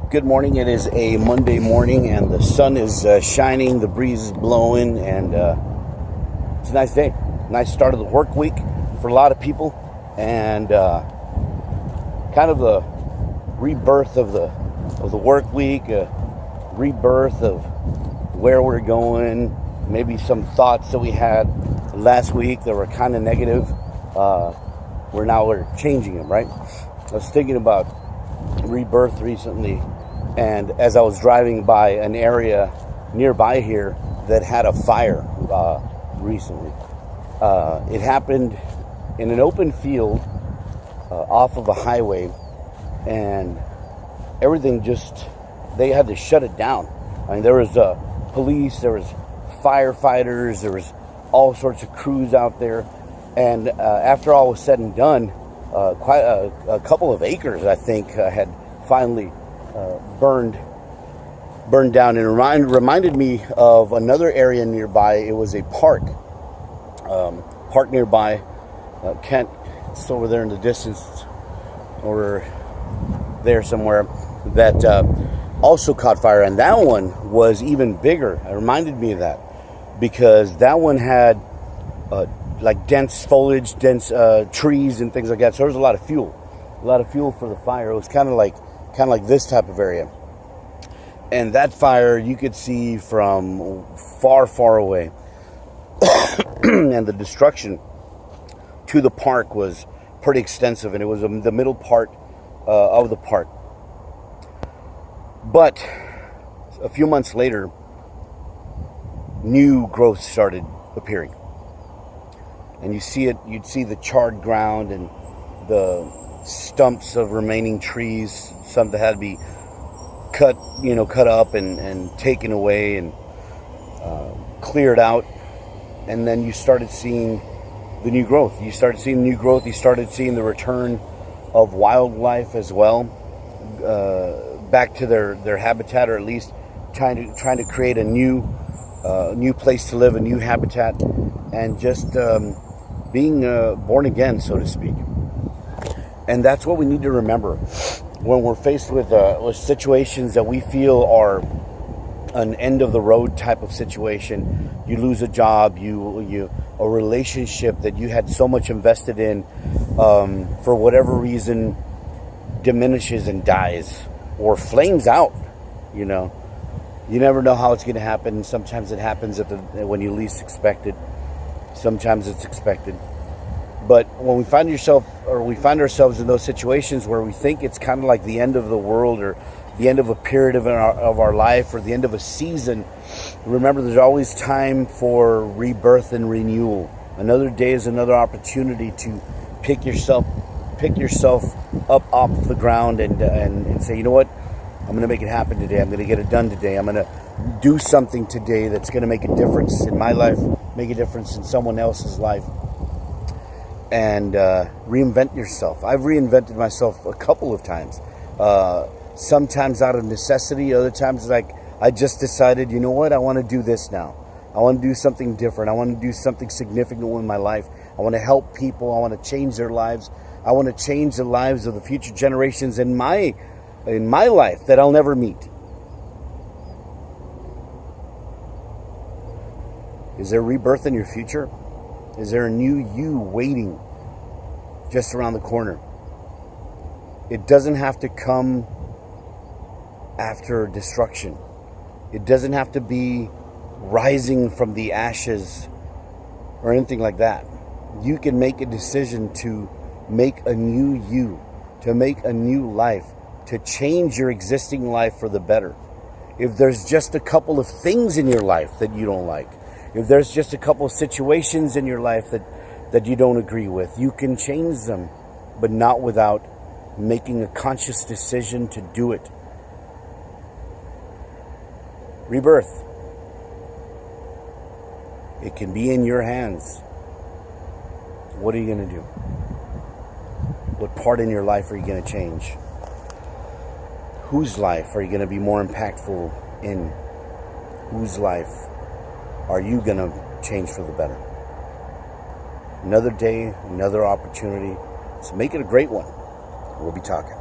Good morning. It is a Monday morning and the sun is shining, the breeze is blowing, and it's a nice day. Nice start of the work week for a lot of people, and kind of the rebirth of the work week, rebirth of where we're going, maybe some thoughts that we had last week that were kind of negative. We're changing them, right? I was thinking about rebirth recently, and as I was driving by an area nearby here that had a fire recently, it happened in an open field off of a highway, and everything they had to shut it down. I mean, there was police, there was firefighters, there was all sorts of crews out there, and after all was said and done, quite a couple of acres, I think, had finally burned down, and it reminded me of another area nearby. It was a park nearby. Kent, it's over there in the distance, or there somewhere, that also caught fire, and that one was even bigger. It reminded me of that because that one had like dense foliage, dense trees and things like that. So there was a lot of fuel for the fire. It was kind of like this type of area. And that fire you could see from far, far away. And the destruction to the park was pretty extensive, and it was the middle part of the park. But a few months later, new growth started appearing. And you'd see the charred ground and the stumps of remaining trees, some that had to be cut up and taken away and cleared out. And then you started seeing the new growth. You started seeing the return of wildlife as well, back to their habitat, or at least trying to create a new place to live, a new habitat, and just being born again, so to speak. And that's what we need to remember when we're faced with situations that we feel are an end of the road type of situation. You lose a job, a relationship that you had so much invested in, for whatever reason, diminishes and dies or flames out. You never know how it's going to happen. Sometimes it happens when you least expect it. Sometimes it's expected. But when we find ourselves in those situations where we think it's kind of like the end of the world, or the end of a period of our life, or the end of a season, remember there's always time for rebirth and renewal. Another day is another opportunity to pick yourself up off the ground and say, you know what, I'm going to make it happen today. I'm going to get it done today. I'm going to do something today that's going to make a difference in my life, make a difference in someone else's life, and reinvent yourself. I've reinvented myself a couple of times. Sometimes out of necessity, other times like I just decided, you know what, I want to do this now. I want to do something different. I want to do something significant in my life. I want to help people. I want to change their lives. I want to change the lives of the future generations in my life that I'll never meet. Is there rebirth in your future? Is there a new you waiting just around the corner? It doesn't have to come after destruction. It doesn't have to be rising from the ashes or anything like that. You can make a decision to make a new you, to make a new life, to change your existing life for the better. If there's just a couple of things in your life that you don't like, if there's just a couple of situations in your life that you don't agree with, you can change them, but not without making a conscious decision to do it. Rebirth. It can be in your hands. What are you going to do? What part in your life are you going to change? Whose life are you going to be more impactful in? Whose life are you going to change for the better? Another day, another opportunity. So make it a great one. We'll be talking.